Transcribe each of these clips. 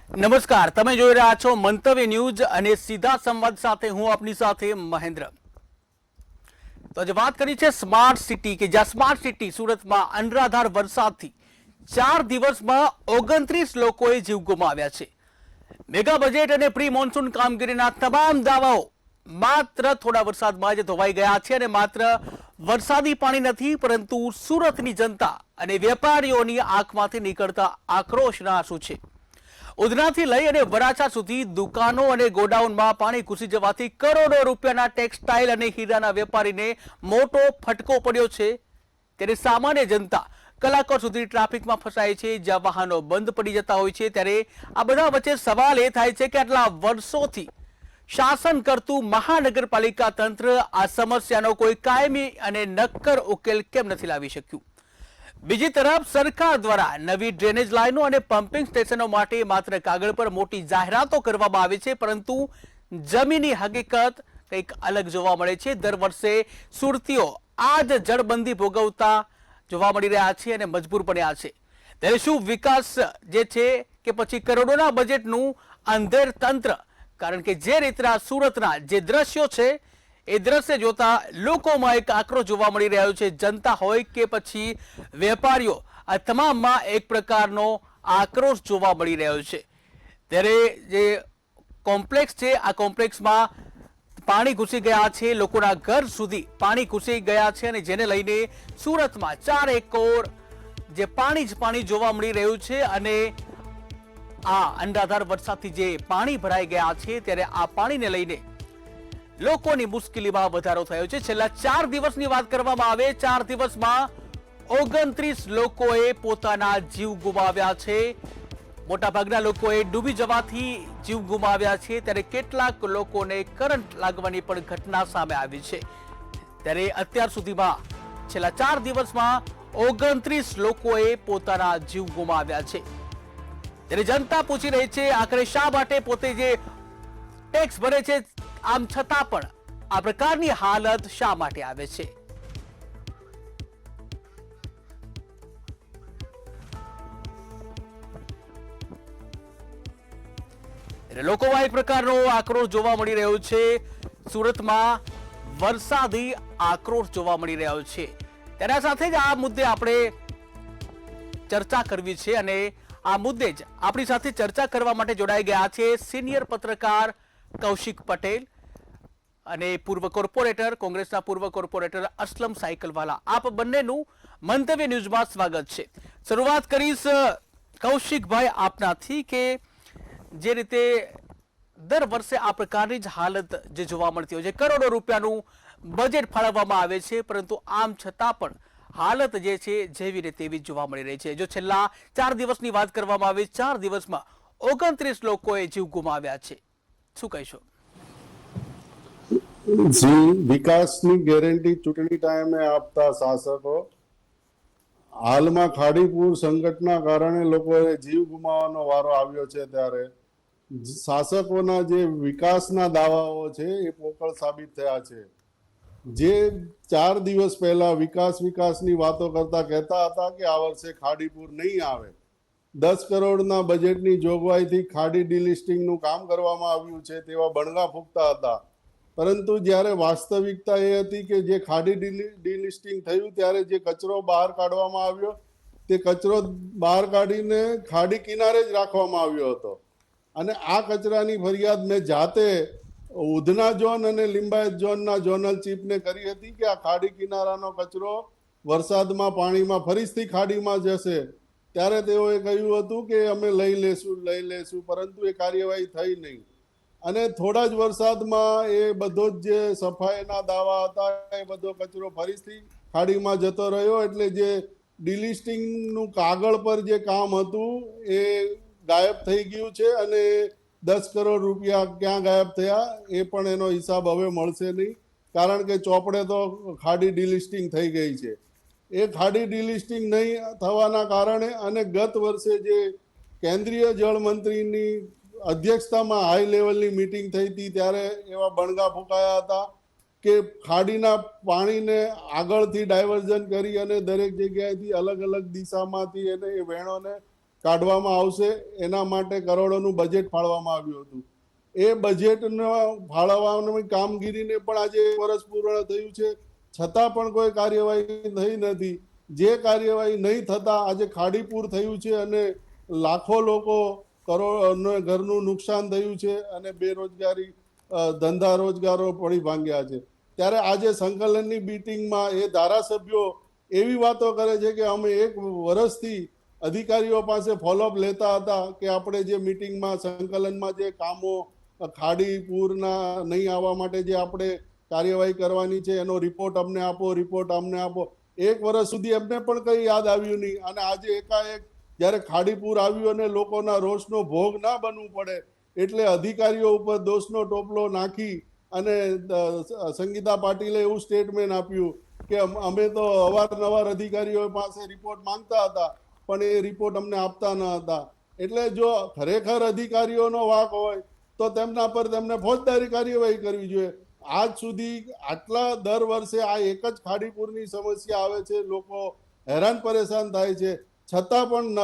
નમસ્કાર, તમે જોઈ રહ્યા છો મંતવ્ય ન્યૂઝ અને સીધા સંવાદ સાથે હું આપની સાથે મહેન્દ્ર. તો આજે વાત કરી છે સ્માર્ટ સિટી કે જ્યાં સ્માર્ટ સિટી સુરતમાં અનરાધાર વરસાદથી 4 દિવસમાં 29 લોકોએ જીવ ગુમાવ્યા છે. મેગા બજેટ અને પ્રી મોન્સૂન કામગીરીના તમામ દાવાઓ માત્ર થોડા વરસાદમાં જ ધોવાઈ ગયા છે અને માત્ર વરસાદી પાણી નથી પરંતુ સુરતની જનતા અને વેપારીઓની આંખમાંથી નીકળતા આક્રોશના આંસુ છે. ઉધનાથી લઈ અને વરાછા સુધી દુકાનો અને ગોડાઉનમાં પાણી ઘૂસી જવાથી કરોડો રૂપિયાના ટેક્સટાઇલ અને હીરાના વેપારીને મોટો ફટકો પડ્યો છે. ત્યારે સામાન્ય જનતા કલાકો સુધી ટ્રાફિકમાં ફસાય છે, જ્યાં વાહનો બંધ પડી જતા હોય છે. ત્યારે આ બધા વચ્ચે સવાલ એ થાય છે કે આટલા વર્ષોથી શાસન કરતું મહાનગરપાલિકા તંત્ર આ સમસ્યાનો કોઈ કાયમી અને નક્કર ઉકેલ કેમ નથી લાવી શક્યું? બીજી તરફ સરકાર દ્વારા નવી ડ્રેનેજ લાઈનો અને પમ્પિંગ સ્ટેશનો માટે માત્ર કાગળ પર મોટી જાહેરાતો કરવામાં આવે છે, પરંતુ જમીની હકીકત કંઈક અલગ જોવા મળે છે. દર વર્ષે સુરતીઓ આ જ જળબંધી ભોગવતા જોવા મળી રહ્યા છે અને મજબૂર બન્યા છે. ત્યારે શું વિકાસ જે છે કે પછી કરોડોના બજેટનું અંધેર તંત્ર? કારણ કે જે રીતના સુરતના જે દ્રશ્યો છે એ દ્રશ્ય જોતા લોકોમાં એક આક્રોશ જોવા મળી રહ્યો છે. જનતા હોય કે પછી વેપારીઓ, આ તમામમાં એક પ્રકારનો આક્રોશ જોવા મળી રહ્યો છે. ત્યારે જે કોમ્પ્લેક્સ છે આ કોમ્પ્લેક્સમાં પાણી ઘૂસી ગયા છે, લોકોના ઘર સુધી પાણી ઘૂસી ગયા છે અને જેને લઈને સુરતમાં 4 એકર જે પાણી જ પાણી જોવા મળી રહ્યું છે. અને આ અનરાધાર વરસાદથી જે પાણી ભરાઈ ગયા છે ત્યારે આ પાણીને લઈને લોકોની મુશ્કેલીમાં વધારો થયો છે. છેલ્લા 4 દિવસની વાત કરવામાં આવે, 4 દિવસમાં 29 લોકોએ પોતાના જીવ ગુમાવ્યા છે. મોટાભાગના લોકોએ ડૂબી જવાથી જીવ ગુમાવ્યા છે. ત્યારે કેટલાક લોકોને કરંટ લાગવાની પણ ઘટના સામે આવી છે. ત્યારે અત્યાર સુધીમાં છેલ્લા 4 દિવસમાં 29 લોકોએ પોતાના જીવ ગુમાવ્યા છે. ત્યારે જનતા પૂછી રહી છે આખરે શા માટે પોતે જે ટેક્સ ભરે છે આમ છતાં પણ આ પ્રકારની હાલત શા માટે આવે છે? લોકોમાં એક પ્રકારનો આક્રોશ જોવા મળી રહ્યો છે. સુરતમાં વરસાદી આક્રોશ જોવા મળી રહ્યો છે. તેના સાથે જ આ મુદ્દે આપણે ચર્ચા કરવી છે અને આ મુદ્દે જ આપણી સાથે ચર્ચા કરવા માટે જોડાઈ ગયા છે સિનિયર પત્રકાર કૌશિક પટેલ અને પૂર્વ કોર્પોરેટર, કોંગ્રેસના પૂર્વ કોર્પોરેટર અસલમ સાયકલવાલા. આપ બંનેનું મંતવ્ય ન્યૂઝમાં સ્વાગત છે. શરૂઆત કરીશ કૌશિકભાઈ આપનાથી કે જે રીતે દર વર્ષે આ પ્રકારની જ હાલત જે જોવા મળતી હોય છે, કરોડો રૂપિયાનું બજેટ ફાળવવામાં આવે છે પરંતુ આમ છતાં પણ હાલત જે છે જેવી રીતે એવી જોવા મળી રહી છે. જો છેલ્લા 4 દિવસની વાત કરવામાં આવે, 4 દિવસમાં 29 લોકોએ જીવ ગુમાવ્યા છે. શું કહીશો? જી, વિકાસની ગેરંટી ચૂંટણી ટાઈમે આપતા શાસકો હાલમાં ખાડીપુર સંકટના કારણે લોકોએ જીવ ગુમાવવાનો વારો આવ્યો છે. ત્યારે શાસકોના જે વિકાસના દાવાઓ છે એ પોકળ સાબિત થયા છે. જે 4 દિવસ પહેલા વિકાસની વાતો કરતા કહેતા હતા કે આ વર્ષે ખાડીપુર નહીં આવે, 10 કરોડના બજેટની જોગવાઈથી ખાડી ડિલિસ્ટિંગનું કામ કરવામાં આવ્યું છે તેવા બણગા ફૂંકતા હતા. પરંતુ જ્યારે વાસ્તવિકતા એ હતી કે જે ખાડી ડિલિસ્ટિંગ થયું ત્યારે જે કચરો બહાર કાઢવામાં આવ્યો તે કચરો બહાર કાઢીને ખાડી કિનારે જ રાખવામાં આવ્યો હતો. અને આ કચરાની ફરિયાદ મેં જાતે ઉધના ઝોન અને લિંબાયત ઝોનના ઝોનલ ચીફને કરી હતી કે આ ખાડી કિનારાનો કચરો વરસાદમાં પાણીમાં ફરીથી ખાડીમાં જશે. ત્યારે તેઓએ કહ્યું હતું કે અમે લઈ લેશું, પરંતુ એ કાર્યવાહી થઈ નહીં. અને થોડા જ વરસાદમાં એ બધો જ જે સફાઈના દાવા હતા એ બધો કચરો ફરીથી ખાડીમાં જતો રહ્યો. એટલે જે ડિલિસ્ટિંગનું કાગળ પર જે કામ હતું એ ગાયબ થઈ ગયું છે અને 10 કરોડ રૂપિયા ક્યાં ગાયબ થયા એ પણ એનો હિસાબ હવે મળશે નહીં, કારણ કે ચોપડે તો ખાડી ડિલિસ્ટિંગ થઈ ગઈ છે. એ ખાડી ડિલિસ્ટિંગ નહીં થવાના કારણે અને ગત વર્ષે જે કેન્દ્રીય જળ મંત્રીની અધ્યક્ષતામાં હાઈ લેવલની મીટિંગ થઈ હતી ત્યારે એવા બણગા ફૂંકાયા હતા કે ખાડીના પાણીને આગળથી ડાયવર્ઝન કરી અને દરેક જગ્યાએથી અલગ અલગ દિશામાંથી એને એ વહેણોને કાઢવામાં આવશે, એના માટે કરોડોનું બજેટ ફાળવવામાં આવ્યું હતું. એ બજેટનો ફાળવવાની કામગીરીને પણ આજે 1 વર્ષ પૂર્ણ થયું છે, છતાં પણ કોઈ કાર્યવાહી થઈ નથી. જે કાર્યવાહી નહીં થતા આજે ખાડીપુર થયું છે અને લાખો લોકો ઘરનું નુકસાન થયું છે અને બેરોજગારી, ધંધા રોજગારો પડી ભાંગ્યા છે. ત્યારે આજે સંકલનની મીટિંગમાં એ ધારાસભ્યો એવી વાતો કરે છે કે અમે 1 વર્ષથી અધિકારીઓ પાસે ફોલોઅપ લેતા હતા કે આપણે જે મીટિંગમાં સંકલનમાં જે કામો ખાડીપુરના નહીં આવવા માટે જે આપણે કાર્યવાહી કરવાની છે એનો રિપોર્ટ અમને આપો, રિપોર્ટ અમને આપો. 1 વર્ષ સુધી એમને પણ કંઈ યાદ આવ્યું નહીં અને આજે એકાએક જ્યારે ખાડીપુર આવ્યું અને લોકોના રોષનો ભોગ ના બનવું પડે એટલે અધિકારીઓ ઉપર દોષનો ટોપલો નાખી અને સંગીતા પાટીલે એવું સ્ટેટમેન્ટ આપ્યું કે અમે તો અવારનવાર અધિકારીઓ પાસે રિપોર્ટ માંગતા હતા પણ એ રિપોર્ટ અમને આપતા ન હતા. એટલે જો ખરેખર અધિકારીઓનો વાંક હોય તો તેમના પર તેમને ફોજદારી કાર્યવાહી કરવી જોઈએ. આજ સુધી આટલા દર વર્ષે આ એક જ ખાડીપુરની સમસ્યા આવે છે, લોકો હેરાન પરેશાન થાય છે, છતાં પણ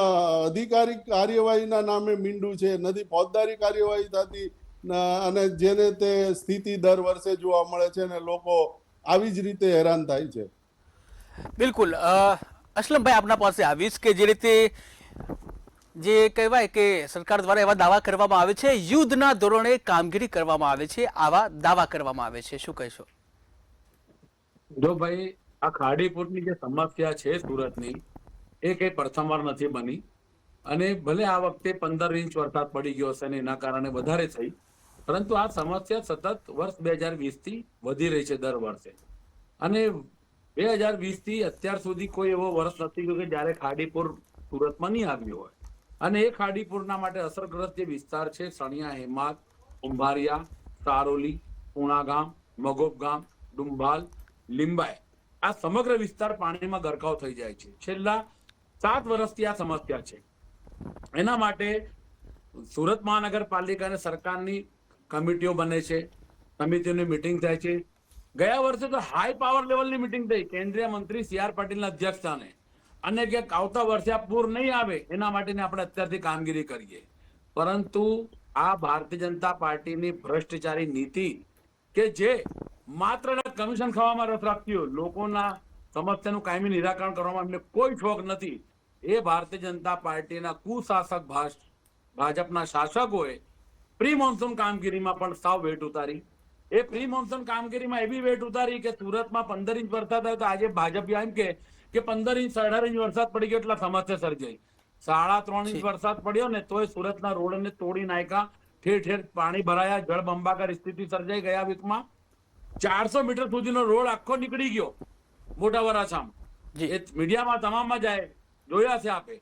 અધિકારી કાર્યવાહીના નામે મીંડું છે, નથી ફોજદારી કાર્યવાહી થતી અને જેને તે સ્થિતિ દર વર્ષે જોવા મળે છે અને લોકો આવી જ રીતે હેરાન થાય છે. બિલકુલ અસલમભાઈ, આપના પાસે આવીશ કે જે રીતે જે કહેવાય કે સરકાર દ્વારા એવા દાવા કરવામાં આવે છે, યુદ્ધના ધોરણે કામગીરી કરવામાં આવે છે, આવા દાવા કરવામાં આવે છે, શું કહેશો? જો ભાઈ, આ ખાડીપુરની જે સમસ્યા છે સુરતની, એ કઈ પ્રથમવાર નથી બની અને ભલે આ વખતે 15 ઇંચ વરસાદ પડી ગયો હશે અને એના કારણે વધારે થઈ, પરંતુ આ સમસ્યા સતત વર્ષ 2020 થી વધી રહી છે દર વર્ષે. અને 2020 થી અત્યાર સુધી કોઈ એવો વર્ષ નથી ગયો કે જ્યારે ખાડીપુર સુરતમાં નહીં આવ્યું હોય. અને એ ખાડીપુરના માટે અસરગ્રસ્ત જે વિસ્તાર છે, સણિયા, હેમાદ, કુંભારિયા, સારોલી, પૂણાગામ, મગોબ ગામ, ડુંભાલ, લીંબાય, આ સમગ્ર વિસ્તાર પાણીમાં ગરકાવ થઈ જાય છે. છેલ્લા 7 વર્ષથી આ સમસ્યા છે. એના માટે સુરત મહાનગરપાલિકા અને સરકારની કમિટીઓ બને છે, સમિતિઓની મિટિંગ થાય છે. ગયા વર્ષે તો હાઈ પાવર લેવલની મિટિંગ થઈ કેન્દ્રીય મંત્રી CR પાટીલના અધ્યક્ષસ્થાને, અને કે આવતા વર્ષે આ પૂર નહીં આવે એના માટેની આપણે અત્યારથી કામગીરી કરીએ. પરંતુ આ ભારતીય જનતા પાર્ટીની ભ્રષ્ટાચારી નીતિ કે જે માત્ર કમિશન ખાવામાં રસ રાખતી હોય, લોકોના સમસ્યાનું કાયમી નિરાકરણ કરવામાં એમને કોઈ શોખ નથી, એ ભારતીય જનતા પાર્ટીના કુશાસક ભાજપના શાસકોએ પ્રી મોન્સૂન કામગીરીમાં પણ સાવ વેટ ઉતારી. એ પ્રી મોન્સૂન કામગીરીમાં એવી વેટ ઉતારી કે સુરતમાં 15 ઇંચ વરસાદ આવ્યો તો આજે ભાજપ એમ કે 15 ઇંચ 18 ઇંચ વરસાદ પડી ગયો એટલે સમસ્યા સર્જાઈ. 3.5 ઇંચ વરસાદ પડ્યો ને તોય સુરતના રોડને તોડી નાખ્યા, ઠેર ઠેર પાણી ભરાયા, જળબંબાકાર સ્થિતિ સર્જાઈ. ગયા વીકમાં 400 મીટર સુધીનો રોડ આખો નીકળી ગયો મોટા વરાછામાં. એ મીડિયામાં તમામમાં જાય, જોયા છે આપે.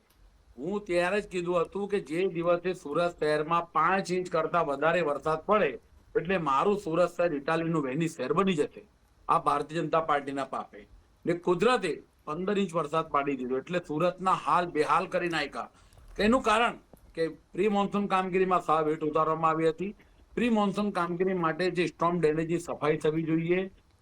હું ત્યારે જ કીધું હતું કે જે દિવસે સુરત શહેરમાં 5 ઇંચ કરતા વધારે વરસાદ પડે એટલે મારું સુરત શહેર ઇટાલીનું વેનિસ શહેર બની જશે. આ ભારતીય જનતા પાર્ટીના પાપે ને કુદરતે 15 ઇંચ વરસાદ પાડી દીધો એટલે સુરતના હાલ બેહાલ કરી નાખ્યા. એનું કારણ કે પ્રી મોન્સૂન કામગીરીમાં સાવ વેટ ઉતારવામાં આવી હતી. પ્રી મોન્સૂન કામગીરી માટે જે સ્ટોર્મ ડ્રેનેજની સફાઈ થવી જોઈએ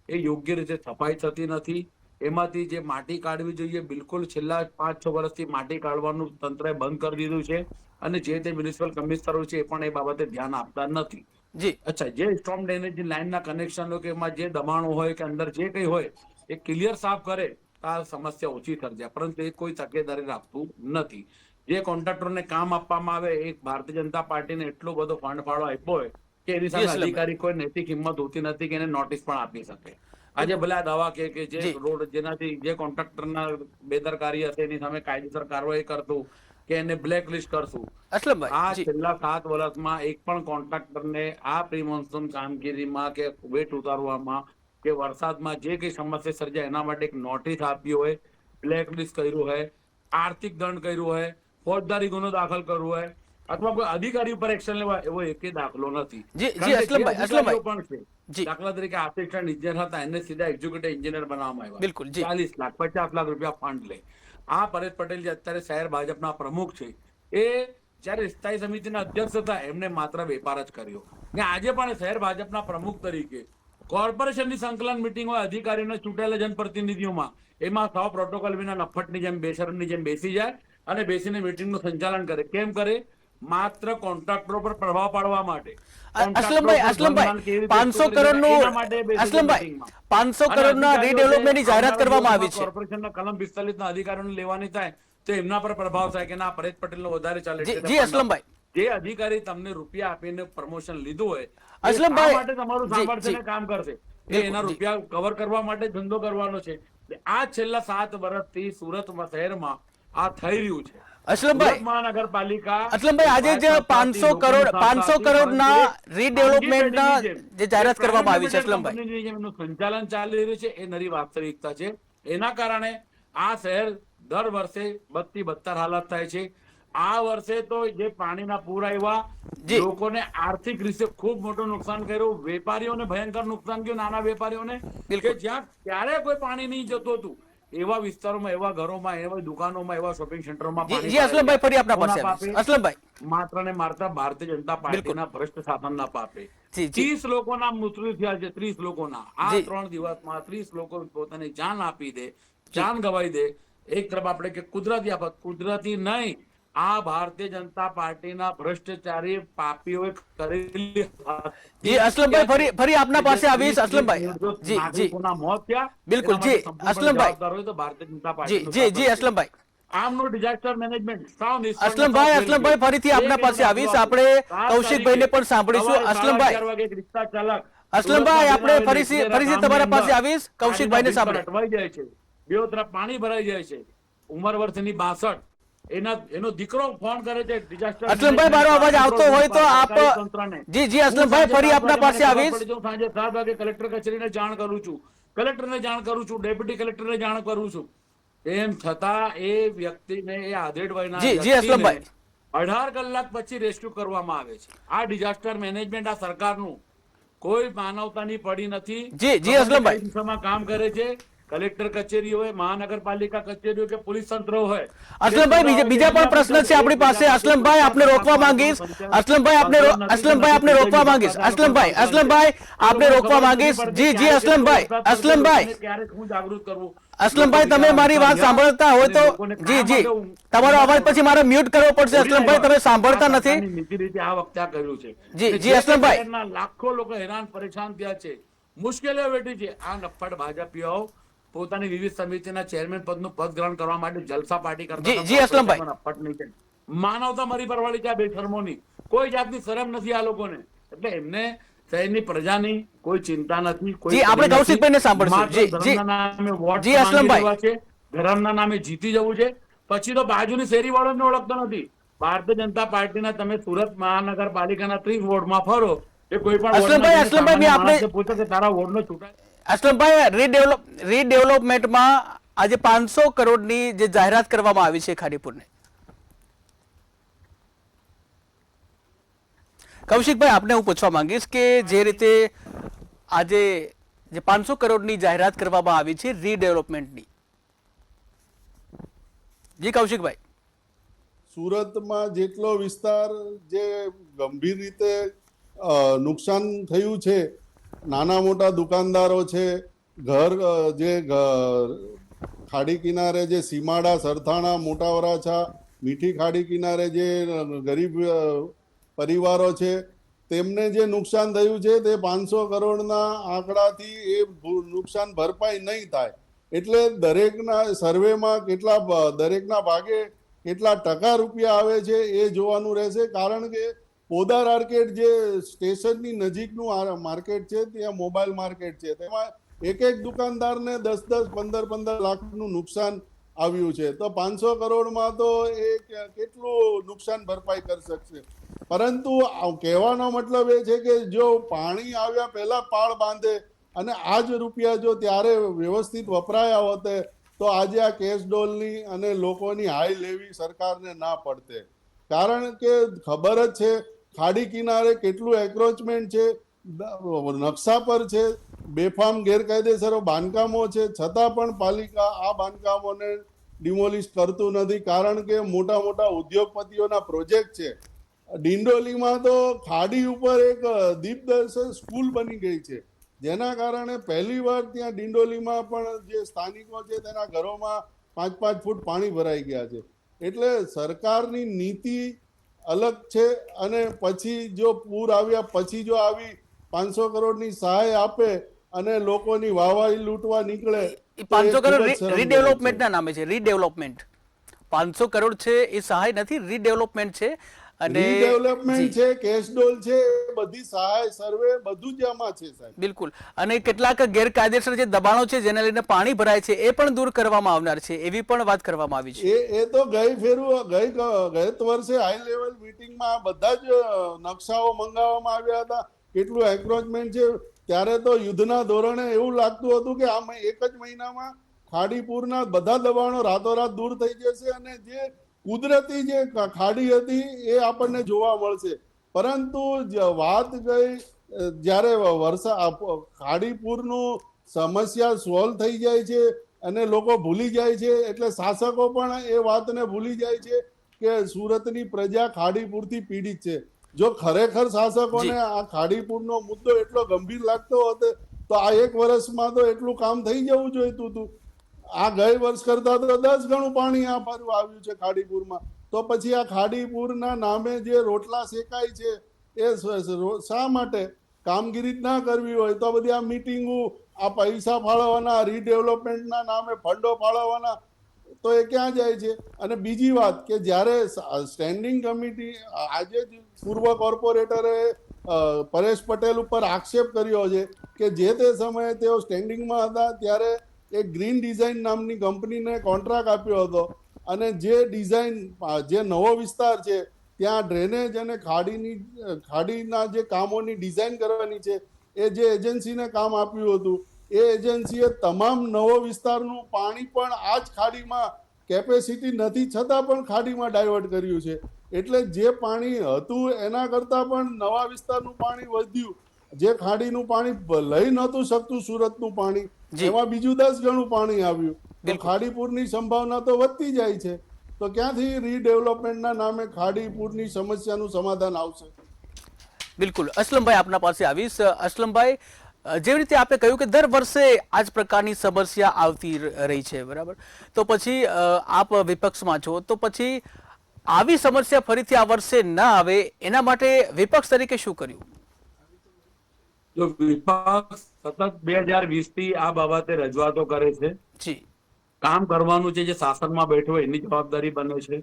એ યોગ્ય રીતે સફાઈ થતી નથી. એમાંથી જે માટી કાઢવી જોઈએ, બિલકુલ છેલ્લા 5-6 વર્ષથી માટી કાઢવાનું તંત્રએ બંધ કરી દીધું છે અને જે તે મ્યુનિસિપલ કમિશનરો છે એ પણ એ બાબતે ધ્યાન આપતા નથી. જી અચ્છા, જે સ્ટોર્મ ડ્રેનેજની લાઈનના કનેક્શનો કે એમાં જે દબાણો હોય કે અંદર જે કંઈ હોય એ ક્લિયર સાફ કરે તો આ સમસ્યા ઓછી થઈ જાય, પરંતુ એ કોઈ તકેદારી રાખતું નથી. જે કોન્ટ્રાક્ટરને કામ આપવામાં આવે એ ભારતીય જનતા પાર્ટીને એટલો બધો ફંડ ફાળો આપ્યો હોય કે એની સામે અધિકારી કોઈ નૈતિક હિંમત હોતી નથી કે એને નોટિસ પણ આપી શકે. આજે ભલે આ દવા કે જે રોડ જેનાથી જે કોન્ટ્રાક્ટરના બેદરકારી હશે એની સામે કાયદેસર કાર્યવાહી કરતું કે એને બ્લેક લિસ્ટ કરશું. આ છેલ્લા 7 વર્ષમાં એક પણ કોન્ટ્રાક્ટરને આ પ્રી મોન્સૂન કામગીરીમાં કે વેટ ઉતારવામાં કે વરસાદમાં જે કઈ સમસ્યા સર્જાય એના માટે એક નોટિસ આપી હોય, બ્લેક લિસ્ટ કર્યું હોય, આર્થિક દંડ કર્યું હોય, ફોજદારી ગુનો દાખલ કરવો હોય અથવા કોઈ અધિકારી ઉપર એક્શન લેવા એવો એકે દાખલો નથી. પણ છે. દાખલા તરીકે આસિસ્ટન્ટ ઇન્જિનિયર હતા, એને સીધા એક્ઝિક્યુટિવ એન્જિનિયર બનાવવામાં આવ્યા. 40 લાખ 50 લાખ રૂપિયા ફંડ લે. આ પરેશ પટેલ જે અત્યારે શહેર ભાજપના પ્રમુખ છે એ જયારે સ્થાયી સમિતિના અધ્યક્ષ હતા એમને માત્ર વેપાર જ કર્યો ને આજે પણ શહેર ભાજપના પ્રમુખ તરીકે કોર્પોરેશનની સંકલન મિટિંગ હોય, અધિકારીઓને ચૂંટાયેલા જનપ્રતિનિધિઓમાં એમાં સૌ પ્રોટોકોલ વિના નફ્ફટની જેમ બેશરમની જેમ બેસી જાય અને બેસીને મીટિંગનું સંચાલન કરે. કેમ કરે? માત્ર કોન્ટ્રાક્ટરો પર પ્રભાવ પાડવા માટે. અસલમભાઈ 500 કરોડનું અસલમભાઈ 500 કરોડના રીડેવલપમેન્ટની જાહેરાત કરવામાં આવી છે. કોર્પોરેશનના કલમ 45 ના અધિકારીઓને લેવાની થાય તો એમના પર પ્રભાવ થાય કે ના, પરેશ પટેલનો વધારે ચાલે છે. જી અસલમભાઈ, જે અધિકારી તમને રૂપિયા આપીને પ્રમોશન લીધું હોય અસલમભાઈ, માટે તમારું સાંભળશે ને કામ કરશે. એ એના રૂપિયા કવર કરવા માટે ધંધો કરવાનો છે. આ છેલ્લા 7 વર્ષથી સુરત શહેરમાં આ થઈ રહ્યું છે. અસલમભાઈ, મહાનગરપાલિકા આજે જે 500 કરોડના રીડેવલપમેન્ટના જે જાહેરાત કરવામાં આવી છે અસલમભાઈ, એમનું સંચાલન ચાલી રહ્યું છે, એ નરી વાસ્તવિકતા છે. એના કારણે આ શહેર દર વર્ષે બદથી બદતર હાલત થાય છે. આ વર્ષે તો જે પાણીના પૂર આવ્યા, લોકોને આર્થિક રીતે ખૂબ મોટું નુકસાન કર્યું. વેપારીઓને ભયંકર નુકસાન થયું, નાના વેપારીઓને, કે જ્યાં ક્યારે કોઈ પાણી નહીં જતું હતું એવા વિસ્તારોમાં, એવા ઘરોમાં, એવા દુકાનોમાં, એવા શોપિંગ સેન્ટરોમાં જી અસલમભાઈ, ફરી આપના પાસે આવીશ. અસલમભાઈ, માત્ર ને માત્ર ભારતીય જનતા પાર્ટીના ભ્રષ્ટ શાસનના પાપે 30 લોકોના મૃત્યુ થયા છે. 30 લોકોના આ 3 દિવસમાં 30 લોકો પોતાની જાન આપી દે, જાન ગવાઈ દે. એક તરફ આપણે કે કુદરતી આફત, કુદરતી નહીં, આ ભારતીય જનતા પાર્ટીના ભ્રષ્ટાચારી પાપીઓએ કરેલી. જી અસલમભાઈ, ફરી આપના પાસે આવીશ. અસલમભાઈ, જી જી મોત થયા, બિલકુલ. જી અસલમભાઈ, તો ભારતીય જનતા પાર્ટી. જી અસલમભાઈ, આમનું ડિઝાસ્ટર મેનેજમેન્ટ અસલમભાઈ, ફરીથી આપના પાસે આવીશ. આપણે કૌશિકભાઈને પણ સાંભળીશું. અસલમભાઈ, આપણે ફરીથી તમારા પાસે આવીશ. કૌશિકભાઈને સાંભળે જાય છે, બે તરફ પાણી ભરાઈ જાય છે. ઉંમર વર્ષની 62, એનો દીકરો ફોન કરે છે ડિઝાસ્ટર. અસલમભાઈ, મારો અવાજ આવતો હોય તો આપ. જી અસલમભાઈ, ફરી આપના પાસે આવીશ. સાંજે 7 વાગે કલેક્ટર કચેરીને જાણ કરું છું, કલેક્ટરને જાણ કરું છું, ડેપ્યુટી કલેક્ટરને જાણ કરું છું. એમ છતાં એ વ્યક્તિને, એ આધેડભાઈના જી અસલમભાઈ, 18 કલાક પછી રેસ્ક્યુ કરવામાં આવે છે. આ ડિઝાસ્ટર મેનેજમેન્ટ આ સરકારનું કોઈ માનવતાની પડી નથી. જી અસલમભાઈ, કામ કરે છે. કલેક્ટર કચેરી હોય, મહાનગરપાલિકા કચેરી હોય કે પોલીસ તંત્ર હોય. અસલમભાઈ, બીજા પણ પ્રશ્ન છે આપણી પાસે. અસલમભાઈ, આપને રોકવા માંગીશ. અસલમભાઈ, આપને રોકવા માંગીશ. અસલમભાઈ, આપને રોકવા માંગીશ. જી અસલમભાઈ, ક્યારેક હું જાગૃત કરવું. અસલમભાઈ, તમે મારી વાત સાંભળતા હોય તો જી તમારો અવાજ પછી મારે મ્યુટ કરવો પડશે. અસલમભાઈ, તમે સાંભળતા નથી. નીતિ રીતે આ વખતે આ કર્યું છે. જી અસલમભાઈ, લાખો લોકો હેરાન પરેશાન થયા છે, મુશ્કેલીઓ વેઠી છે. આ નફ્ફડ ભાજપીઓ પોતાની વિવિધ સમિતિના ચેરમેન પદનું પદ ગ્રહણ કરવા માટે જલસા પાર્ટી કરતા. જી અસલમભાઈ, માનવતા મરી પરવાળી છે. બેશરમોની કોઈ જાતની શરમ નથી આ લોકોને. એટલે એમને શહેરની પ્રજાની કોઈ ચિંતા નથી. જી આપણે કૌશિકભાઈને સાંભળશું. જી અસલમભાઈ, ધર્મના નામે જીતી જવું છે. પછી તો બાજુની શેરી વાળાને ઓળખતો નથી. ભારતીય જનતા પાર્ટીના તમે સુરત મહાનગરપાલિકાના 30 વોર્ડમાં ફરો, એ કોઈ પણ અસલમભાઈ, પૂછો કે તારા વોર્ડનો ચૂંટાય. અસલમભાઈ, રીડેવલપમેન્ટમાં આજે 500 કરોડની જે જાહેરાત કરવામાં આવી છે ખાડીપુરને, કૌશિકભાઈ આપને હું પૂછવા માંગીશ કે જે રીતે આજે જે 500 કરોડની જાહેરાત કરવામાં આવી છે રીડેવલપમેન્ટની. જી કૌશિકભાઈ, સુરતમાં જેટલો વિસ્તાર જે ગંભીર રીતે નુકસાન થયું છે, નાના મોટા દુકાનદારો છે, ઘર જે ખાડી કિનારે જે સીમાડા, સરથાણા, મોટા વરાછા, મીઠી ખાડી કિનારે જે ગરીબ પરિવારો છે, તેમને જે નુકસાન થયું છે તે 500 કરોડના આંકડાથી એ નુકસાન ભરપાઈ નહીં થાય. એટલે દરેકના સર્વેમાં દરેકના ભાગે કેટલા ટકા રૂપિયા આવે છે એ જોવાનું રહેશે. કારણ કે પોદાર આર્કેડ જે સ્ટેશનની નજીકનું માર્કેટ છે, ત્યાં મોબાઈલ માર્કેટ છે, તેમાં એક દુકાનદારને 10-10, 15-15 લાખનું નુકસાન આવ્યું છે. તો 500 કરોડમાં તો એ કેટલું નુકસાન ભરપાઈ કરી શકશે. પરંતુ કહેવાનો મતલબ એ છે કે જો પાણી આવ્યા પહેલા પાળ બાંધે અને આ જ રૂપિયા જો ત્યારે વ્યવસ્થિત વપરાયા હોતે તો આજે આ કેશ ડોલની અને લોકોની હાઈ લેવી સરકારને ના પડતે. કારણ કે ખબર જ છે ખાડી કિનારે કેટલું એક્રોચમેન્ટ છે, નકશા પર છે, બેફામ ગેરકાયદેસરો બાંધકામો છે, છતાં પણ પાલિકા આ બાંધકામોને ડિમોલિશ કરતું નથી. કારણ કે મોટા મોટા ઉદ્યોગપતિઓના પ્રોજેક્ટ છે. ડિંડોલીમાં તો ખાડી ઉપર એક દીપદર્શન સ્કૂલ બની ગઈ છે, જેના કારણે પહેલીવાર ત્યાં ડિંડોલીમાં પણ જે સ્થાનિકો છે તેના ઘરોમાં 5-5 ફૂટ પાણી ભરાઈ ગયા છે. એટલે સરકારની નીતિ અલગ છે, અને પછી જો પૂર આવ્યા પછી જો આવી 500 કરોડની સહાય આપે અને લોકોની વાહવાહી લૂંટવા નીકળે એ તો એ 500 ખૂબ કરોડ જ શરમજનક રીડેવલપમેન્ટ છે. ના નામે છે. રીડેવલપમેન્ટ 500 કરોડ છે એ સહાય નથી, રીડેવલપમેન્ટ છે. અને રીડેવલપમેન્ટ જી, છે, કેશડોલ છે, એ બધી સહાય સર્વે બધું જ આમાં છે સાહેબ. બિલકુલ. અને કેટલાક ગેરકાયદેસર જે દબાણો છે જેના લઈને પાણી ભરાય છે એ પણ દૂર કરવામાં આવનાર છે, એવી પણ વાત કરવામાં આવી છે. એ તો ગત વર્ષે હાઈ લેવલ મીટિંગમાં બધા જ નકશાઓ મંગાવવામાં આવ્યા હતા, કેટલું એન્ક્રોચમેન્ટ છે. ત્યારે તો યુદ્ધના ધોરણે એવું લાગતું હતું કે આ એક જ મહિનામાં ખાડીપુરના બધા દબાણો રાતોરાત દૂર થઈ જશે અને જે કુદરતી જે ખાડી હતી એ આપણને જોવા મળશે. પરંતુ વાત ગઈ જ્યારે ખાડીપુરનું સમસ્યા સોલ્વ થઈ જાય છે અને લોકો ભૂલી જાય છે, એટલે શાસકો પણ એ વાતને ભૂલી જાય છે કે સુરતની પ્રજા ખાડીપુરથી પીડિત છે. જો ખરેખર શાસકોને આ ખાડીપુરનો મુદ્દો એટલો ગંભીર લાગતો હતો તો આ એક વર્ષમાં તો એટલું કામ થઈ જવું જોઈતું હતું. આ ગઈ વર્ષ કરતા તો 10 ગણું પાણી આ ફરવા આવ્યું છે ખાડીપુરમાં. તો પછી આ ખાડીપુરના નામે જે રોટલા શેકાય છે એ શા માટે? કામગીરી જ ના કરવી હોય તો બધી આ મીટિંગો, આ પૈસા ફાળવવાના, રીડેવલપમેન્ટના નામે ફંડો ફાળવવાના, તો એ ક્યાં જાય છે? અને બીજી વાત કે જ્યારે સ્ટેન્ડિંગ કમિટી, આજે જ પૂર્વ કોર્પોરેટરે પરેશ પટેલ ઉપર આક્ષેપ કર્યો છે કે જે તે સમયે તેઓ સ્ટેન્ડિંગમાં હતા ત્યારે એક ગ્રીન ડિઝાઇન નામની કંપનીને કોન્ટ્રાક્ટ આપ્યો હતો, અને જે ડિઝાઇન, જે નવો વિસ્તાર છે ત્યાં ડ્રેનેજ અને ખાડીના જે કામોની ડિઝાઇન કરવાની છે, એ જે એજન્સીને કામ આપ્યું હતું એ એજન્સીએ તમામ નવો વિસ્તારનું પાણી પણ આ જ ખાડીમાં, કેપેસિટી નથી છતાં પણ ખાડીમાં ડાયવર્ટ કર્યું છે. એટલે જે પાણી હતું એના કરતાં પણ નવા વિસ્તારનું પાણી વધ્યું. જે ખાડીનું પાણી લઈ નહોતું શકતું સુરતનું પાણી, એમાં બીજું 10 ગણું પાણી આવ્યું. તો ખાડીપુરની સંભાવના તો વધતી જાય છે. તો ક્યાંથી રીડેવલપમેન્ટના નામે ખાડીપુરની સમસ્યાનું સમાધાન આવશે? બિલકુલ. અસલમભાઈ આપના પાસે આવીશ. અસલમભાઈ, જેવી રીતે આપે કહ્યું કે દર વર્ષે આ જ પ્રકારની સમસ્યા આવતી રહી છે, બરાબર? તો પછી આપ વિપક્ષમાં છો, તો પછી આવી સમસ્યા ફરીથી આ વર્ષે ન આવે એના માટે વિપક્ષ તરીકે શું કર્યું? જો વિપક્ષ સતત 2020 થી આ બાબતે રજૂઆતો કરે છે, જી, કામ કરવાનું છે, જે શાસનમાં બેઠો એની જવાબદારી બને છે.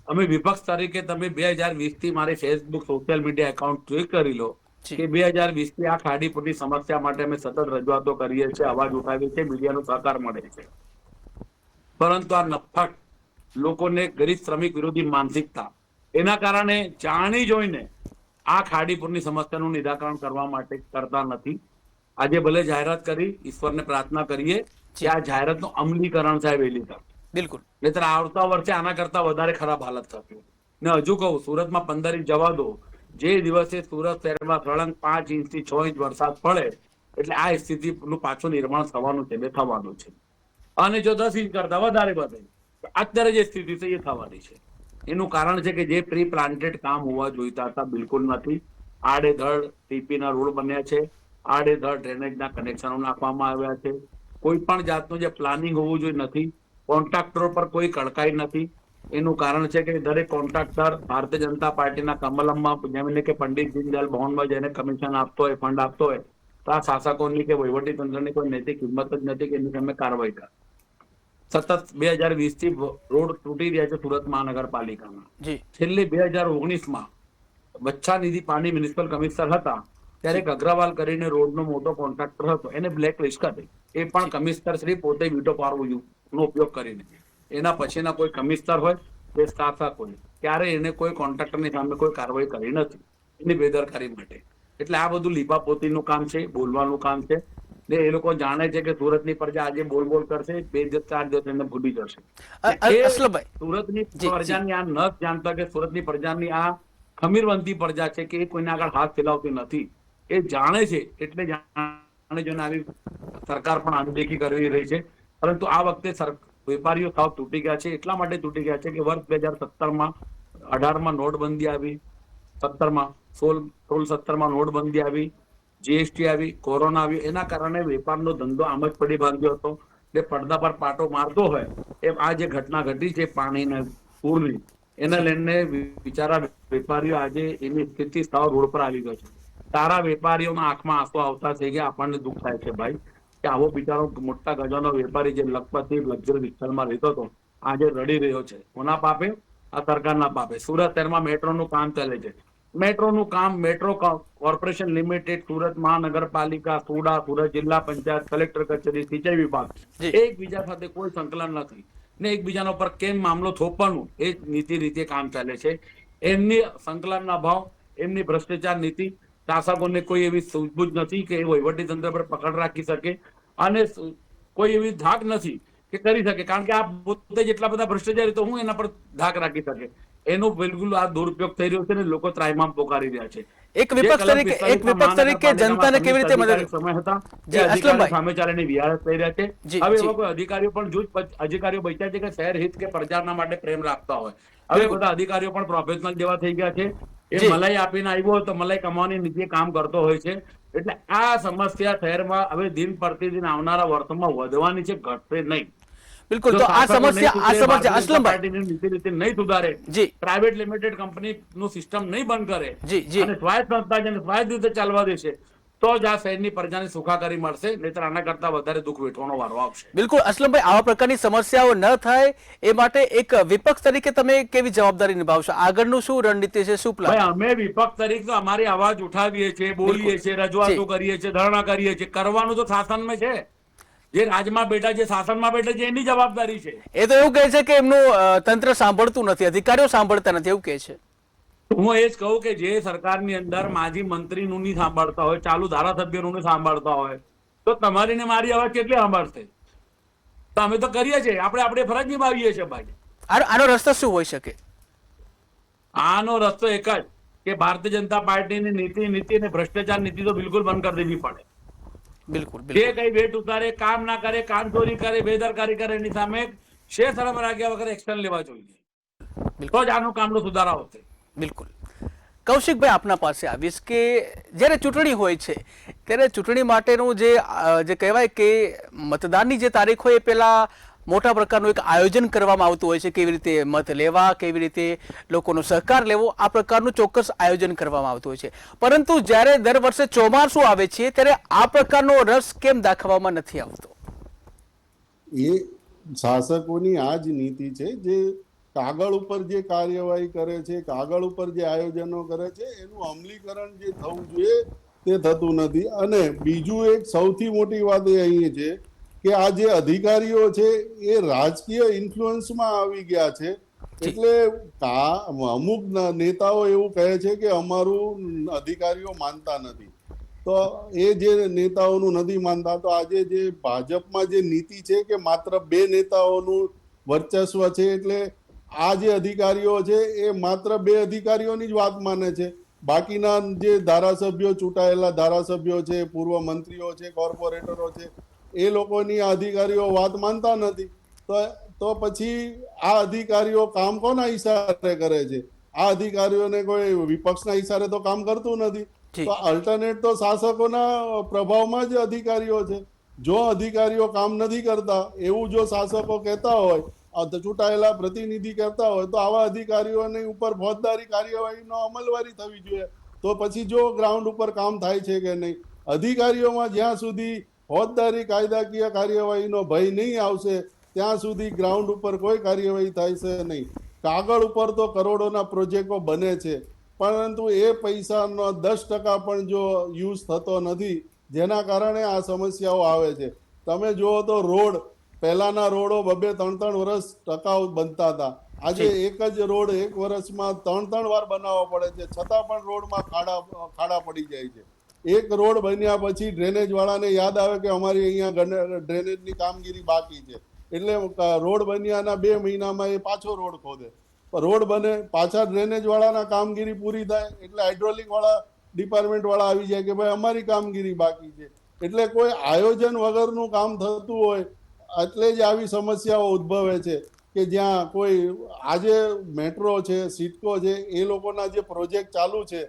અમે વિપક્ષ તરીકે, તમે 2020 થી મારી Facebook, social media account check કરી લો કે 2020 થી આ ખાડીપુરની સમસ્યા માટે અમે સતત રજૂઆતો કરીએ છીએ, અવાજ ઉઠાવીએ છીએ, મીડિયાનો સહકાર મળે છે. પરંતુ આ નફટ લોકોને ગરીબ શ્રમિક વિરોધી માનસિકતા, એના કારણે જાણી જોઈને આ ખાડીપુરની સમસ્યાનું નિરાકરણ કરવા માટે કરતા નથી. આજે ભલે જાહેરાત કરી, ઈશ્વરને પ્રાર્થના કરીએ કે આ જાહેરાતનું અમલીકરણ થાય વહેલી તક. બિલકુલ. નહીતર આવતા વર્ષે આના કરતા વધારે ખરાબ હાલત થશે. ને હજુ કહું, સુરતમાં 15 ઇંચ જવા દો, જે દિવસે સુરત શહેરમાં સળંગ 5 ઇંચથી 6 ઇંચ વરસાદ પડે એટલે આ સ્થિતિનું પાછું નિર્માણ થવાનું છે, થવાનું છે. અને જો 10 ઇંચ કરતા વધારે વધે, અત્યારે જે સ્થિતિ છે એ થવાની છે. એનું કારણ છે કે જે પ્રી પ્લાન્ટેડ કામ હોવા જોઈતા હતા બિલકુલ નથી. આડેધડ ટીપીના રોડ બન્યા છે, આડેધડ ડ્રેનેજના કનેક્શનો નાખવામાં આવ્યા છે, કોઈ પણ જાતનું જે પ્લાનિંગ હોવું જોઈએ નથી. કોન્ટ્રાક્ટરો પર કોઈ કડકાઈ નથી. એનું કારણ છે કે દરેક કોન્ટ્રાક્ટર ભારતીય જનતા પાર્ટીના કમલમમાં, જેમને કે પંડિત દીનદયાળ ભવનમાં જેને કમિશન આપતો હોય, ફંડ આપતો હોય, તો આ શાસકોની કે વહીવટી તંત્રની કોઈ નૈતિક હિંમત જ નથી કે એની સામે કાર્યવાહી કરે. સતત 2020 થી રોડ તૂટી રહ્યા છે સુરત મહાનગરપાલિકાના. છેલ્લે 2019માં બચ્ચા નિધિ પાણી મ્યુનિસિપલ કમિશનર હતા ત્યારે એક અગ્રવાલ કરીને રોડનો મોટો કોન્ટ્રાક્ટર હતો, એને બ્લેક લિસ્ટ કરી. એ પણ કમિશનર શ્રી પોતે વીટો પાવર નો ઉપયોગ કરીને. એના પછીના કોઈ કમિશનર હોય કે શાસક હોય, ત્યારે એને કોઈ કોન્ટ્રાક્ટરની સામે કોઈ કાર્યવાહી કરી નથી એની બેદરકારી માટે. એટલે આ બધું લીપાપોતીનું કામ છે, બોલવાનું કામ છે. ને એ લોકો જાણે છે કે સુરતની પ્રજા આજે બોલ કરશે, 2-4 દિવસ એને ભૂલી જશે. સુરતની પ્રજાની આ ન જાણતા કે સુરતની પ્રજાની આ ખમીરવંતી પ્રજા છે કે એ કોઈના આગળ હાથ ફેલાવતી નથી. એ જાણે છે, એટલે જાણે જોઈને આવી સરકાર પણ અનદેખી કરી રહી છે. પરંતુ આ વખતે વેપારીઓ સાવ તૂટી ગયા છે. એટલા માટે તૂટી ગયા છે કે વર્ષ 2017માં 18માં નોટબંધી આવી, 17માં 16-17માં નોટબંધી આવી, જીએસટી આવી, કોરોના આવી. એના કારણે વેપારનો ધંધો આમ જ પડી ભાંગ્યો હતો. એટલે પડદા પર પાટો મારતો હોય એમ આ જે ઘટના ઘટી છે પાણીને પૂરની, એના લઈને બિચારા વેપારીઓ આજે એની સ્થિતિ સાવ રોડ પર આવી ગયો છે. તારા વેપારીઓના આંખમાં આંસુ આવતા થઈ ગયા. આપણને દુઃખ થાય છે ભાઈ કે આવો બિચારો મોટા ગજાનો વેપારી જે લખપતિ લક્ઝરી વિસ્તારમાં રહેતો હતો આજે રડી રહ્યો છે. કોના પાપે? આ સરકારના પાપે. સુરત શહેરમાં મેટ્રોનું કામ ચાલે છે. મેટ્રોનું કામ મેટ્રો કોર્પોરેશન લિમિટેડ, સુરત મહાનગરપાલિકા, સુડા, સુરત જિલ્લા પંચાયત, કલેક્ટર કચેરી, સિંચાઈ વિભાગ જી. એકબીજા સાથે કોઈ સંકલન નથી ને એકબીજાના પર કેમ મામલો થોપવાનું એ નીતિ રીતે કામ ચાલે છે. એમની સંકલનના ભાવ, એમની ભ્રષ્ટાચાર નીતિ, શાસકોને કોઈ એવી સૂઝબૂઝ નથી કે એ વહીવટી તંત્ર પર પકડ રાખી શકે અને કોઈ એવી ધાક નથી કે કરી શકે. કારણ કે આ પોતે જેટલા બધા ભ્રષ્ટાચારી તો હું એના પર ધાક રાખી શકે. એનો બિલકુલ આ દુરુપયોગ થઈ રહ્યો છે ને લોકો ત્રાહિમામ પોકારી રહ્યા છે. એક વિપક્ષ તરીકે જનતાને કેવી રીતે મદદ સમય હતા જી, જે અધિકારીઓ અસલમભાઈ. સામે ચાલીને વિહારત થઈ રહ્યા છે. જી, હવે જી. એવા કોઈ અધિકારીઓ પણ જૂથ અધિકારીઓ બચ્યા છે કે શહેર હિત કે પ્રજાના માટે પ્રેમ રાખતા હોય. હવે બધા અધિકારીઓ પણ પ્રોફેશનલ જેવા થઈ ગયા છે. એ જી. મલાઈ આપીને આવ્યો હોય તો મલાઈ કમાવાની નીતિ કામ કરતો હોય છે. એટલે આ સમસ્યા શહેરમાં હવે દિન પ્રતિદિન આવનારા વર્ષોમાં વધવાની છે, ઘટશે નહીં. બિલકુલ. જો તો આ શાસકો નહીં સમસ્યા સુધરે, ભારતીય જનતા અસલમભાઈ, પાર્ટીની નીતિ રીતે નહીં સુધારે, જી. પ્રાઇવેટ લિમિટેડ કંપની નું સિસ્ટમ નહીં બંધ કરે જી, જી. અને સ્વાયત્ત સંસ્થા જેને સ્વાયત્ત રીતે ચાલવા દેશે તો જ આ શહેરની પ્રજાને સુખાકારી મળશે. નહીતર આના કરતા વધારે દુઃખ વેઠવાનો વારો આવશે. બિલકુલ અસલમભાઈ, આવા પ્રકારની સમસ્યાઓ ન થાય એ માટે એક વિપક્ષ તરીકે તમે કેવી જવાબદારી નિભાવશો? આગળનું શું રણનીતિ છે, શું ભાઈ પ્લાન? અમે વિપક્ષ તરીકે તો અમારી અવાજ ઉઠાવીએ છીએ, બોલીએ છીએ, રજૂઆતો કરીએ છીએ, ધરણા કરીએ છીએ. કરવાનું તો શાસનમાં છે. જે રાજમાં બેઠા છે, શાસનમાં બેઠા છે, એની જવાબદારી છે. એ તો એવું કહે છે કે એમનું તંત્ર સાંભળતું નથી, અધિકારીઓ સાંભળતા નથી, એવું કહે છે. હું એ જ કહું કે જે સરકારની અંદર માજી મંત્રીનું નહીં સાંભળતા હોય, ચાલુ ધારાસભ્યનું નહીં સાંભળતા હોય, તો તમારી ને મારી અવાજ કેટલી સાંભળશે? તો અમે તો કરીએ છીએ, આપણે આપણી ફરજ નિભાવીએ છીએ ભાઈ. આનો રસ્તો શું હોઈ શકે? આનો રસ્તો એક જ કે ભારતીય જનતા પાર્ટીની નીતિ અને ભ્રષ્ટાચાર નીતિ તો બિલકુલ બંધ કરી દેવી પડે. બિલકુલ જે બિલકુલ કઈ વેટ ઉતારે, કામ ના કરે, કામચોરી કરે, બેદરકારી કરે, એની સામે શરમ રાખ્યા વગર એક્શન લેવા જોઈએ. તો જ આનું કામનો સુધારા આવશે. બિલકુલ. કૌશિકભાઈ, આપના પાસે આવીશ કે જ્યારે ચૂંટણી હોય છે ત્યારે ચૂંટણી માટેનું જે કહેવાય કે મતદાનની જે તારીખ હોય એ પહેલા મોટા પ્રકારનું એક આયોજન કરવામાં આવતું હોય છે. કેવી રીતે મત લેવા, કેવી રીતે લોકોનો સહકાર લેવો, આ પ્રકારનું ચોક્કસ આયોજન કરવામાં આવતું હોય છે. પરંતુ જ્યારે દર વર્ષે ચોમાસું આવે છે ત્યારે આ પ્રકારનો રસ કેમ દાખવવામાં નથી આવતો? એ શાસકોની આ જ નીતિ છે. જે કાગળ ઉપર જે કાર્યવાહી કરે છે, કાગળ ઉપર જે આયોજનો કરે છે, એનું અમલીકરણ જે થવું જોઈએ તે થતું નથી. અને બીજું એક સૌથી મોટી વાત એ અહીં છે કે આ જે અધિકારીઓ છે એ રાજકીય ઇન્ફ્લુઅન્સમાં આવી ગયા છે. એટલે અમુક નેતાઓ એવું કહે છે કે અમારું અધિકારીઓ માનતા નથી. તો એ જે નેતાઓનું નથી માનતા, તો આજે જે ભાજપમાં જે નીતિ છે કે માત્ર 2 નેતાઓનું વર્ચસ્વ છે, એટલે આ જે અધિકારીઓ છે એ માત્ર 2 અધિકારીઓની જ વાત માને છે. બાકીના જે ધારાસભ્યો, ચૂંટાયેલા ધારાસભ્યો છે, પૂર્વ મંત્રીઓ છે, કોર્પોરેટરો છે, એ લોકોની આ અધિકારીઓ વાત માનતા નથી. તો પછી આ અધિકારીઓ કામ કોના ઈશારે કરે છે? આ અધિકારીઓને કોઈ વિપક્ષના ઈશારે તો કામ કરતું નથી. તો અલ્ટરનેટ તો શાસકોના પ્રભાવમાં જ અધિકારીઓ છે. જો અધિકારીઓ કામ નથી કરતા એવું જો શાસકો કહેતા હોય, ચૂંટાયેલા પ્રતિનિધિ કરતા હોય, તો આવા અધિકારીઓની ઉપર ફોજદારી કાર્યવાહીનો અમલવારી થવી જોઈએ. તો પછી જો ગ્રાઉન્ડ ઉપર કામ થાય છે કે નહીં. અધિકારીઓમાં જ્યાં સુધી ફોજદારી કાયદાકીય કાર્યવાહીનો ભય નહીં આવશે ત્યાં સુધી ગ્રાઉન્ડ ઉપર કોઈ કાર્યવાહી થાય છે નહીં. કાગળ ઉપર તો કરોડોના પ્રોજેક્ટો બને છે, પરંતુ એ પૈસાનો 10% પણ જો યુઝ થતો નથી, જેના કારણે આ સમસ્યાઓ આવે છે. તમે જુઓ તો રોડ, પહેલાના રોડો 2-3 વર્ષ ટકાઉ બનતા હતા. આજે એક જ રોડ એક વર્ષમાં 3 વાર બનાવવો પડે છે, છતાં પણ રોડમાં ખાડા પડી જાય છે. એક રોડ બન્યા પછી ડ્રેનેજ વાળાને યાદ આવે કે અમારી અહીંયા ડ્રેનેજની કામગીરી બાકી છે, એટલે રોડ બન્યાના 2 મહિનામાં એ પાછો રોડ ખોદે. રોડ બને, પાછા ડ્રેનેજ વાળાના કામગીરી પૂરી થાય એટલે હાઇડ્રોલિક વાળા ડિપાર્ટમેન્ટ વાળા આવી જાય કે ભાઈ અમારી કામગીરી બાકી છે. એટલે કોઈ આયોજન વગરનું કામ થતું હોય એટલે જ આવી સમસ્યાઓ ઉદ્ભવે છે કે જ્યાં કોઈ આજે મેટ્રો છે, સિટકો છે, એ લોકોના જે પ્રોજેક્ટ ચાલુ છે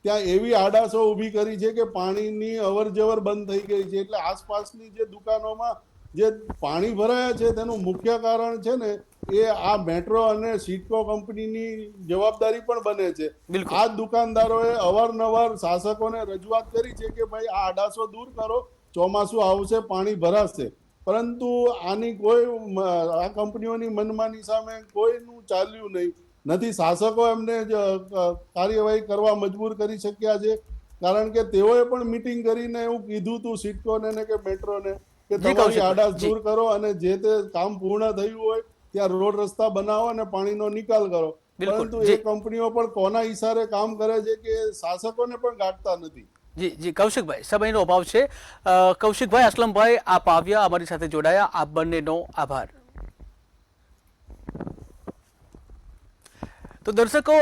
ત્યાં એવી આડાશો ઊભી કરી છે કે પાણીની અવર જવર બંધ થઈ ગઈ છે. એટલે આસપાસની જે દુકાનોમાં જે પાણી ભરાયા છે તેનું મુખ્ય કારણ છે ને એ આ મેટ્રો અને સિડકો કંપનીની જવાબદારી પણ બને છે. બિલકુલ. આ દુકાનદારોએ અવારનવાર શાસકોને રજૂઆત કરી છે કે ભાઈ આ આડાસો દૂર કરો, ચોમાસું આવશે, પાણી ભરાશે, પરંતુ આની કોઈ આ કંપનીઓની મનમાની સામે કોઈનું ચાલ્યું નહીં. નથી શાસકો એમને કાર્યવાહી કરવા મજબૂર કરી શક્યા છે, કારણ કે તેઓએ પણ મીટિંગ કરીને એવું કીધું હતું સિડકોને ને કે મેટ્રોને કે જી, તમારી કૌશિકભાઈ, આડાસ જી. દૂર કરો અને જે તે કામ પૂર્ણ થયું હોય ત્યાં રોડ રસ્તા બનાવો અને પાણીનો નિકાલ કરો. બિલકુલ, પરંતુ જી. એ કંપનીઓ પણ કોના ઈશારે કામ કરે છે કે શાસકોને પણ ગાંઠતા નથી. જી જી કૌશિકભાઈ, સમયનો અભાવ છે. કૌશિકભાઈ, અસલમભાઈ, આપ આવ્યા, અમારી સાથે જોડાયા, આપ બંનેનો આભાર. તો દર્શકો,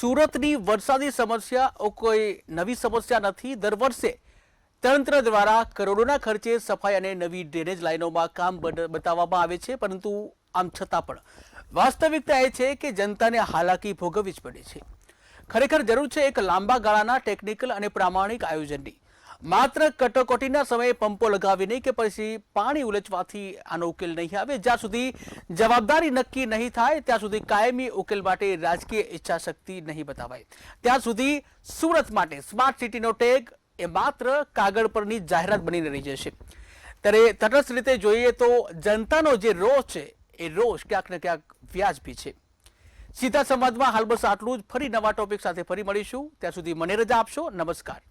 સુરતની વરસાદી સમસ્યા કોઈ નવી સમસ્યા નથી. દર વર્ષે તંત્ર દ્વારા કરોડોના ખર્ચે સફાઈ અને નવી ડ્રેનેજ લાઇનોમાં કામ બતાવવામાં આવે છે, પરંતુ આમ છતાં પણ વાસ્તવિકતા એ છે કે જનતાને હાલાકી ભોગવવી જ પડે છે. ખરેખર જરૂર છે એક લાંબા ગાળાના ટેકનિકલ અને પ્રામાણિક આયોજનની. માત્ર કટોકટીના સમયે પંપો લગાવીને કે પછી પાણી ઉલચવાથી આનો ઉકેલ નહીં આવે. જ્યાં સુધી જવાબદારી નક્કી નહીં થાય ત્યાં સુધી કાયમી ઉકેલ માટે રાજકીય ઈચ્છા શક્તિ નહીં બતાવાય. ત્યાં સુધી સુરત માટે સ્માર્ટ સિટીનો ટેગ એ માત્ર કાગળ પરની જાહેરાત બનીને રહી જશે. ત્યારે તટસ્થ રીતે જોઈએ તો જનતાનો જે રોષ છે એ રોષ ક્યાંક ને ક્યાંક વ્યાજબી છે. સીધા સંવાદમાં હાલ બસ આટલું જ. ફરી નવા ટોપિક સાથે ફરી મળીશું. ત્યાં સુધી મને રજા આપશો. નમસ્કાર.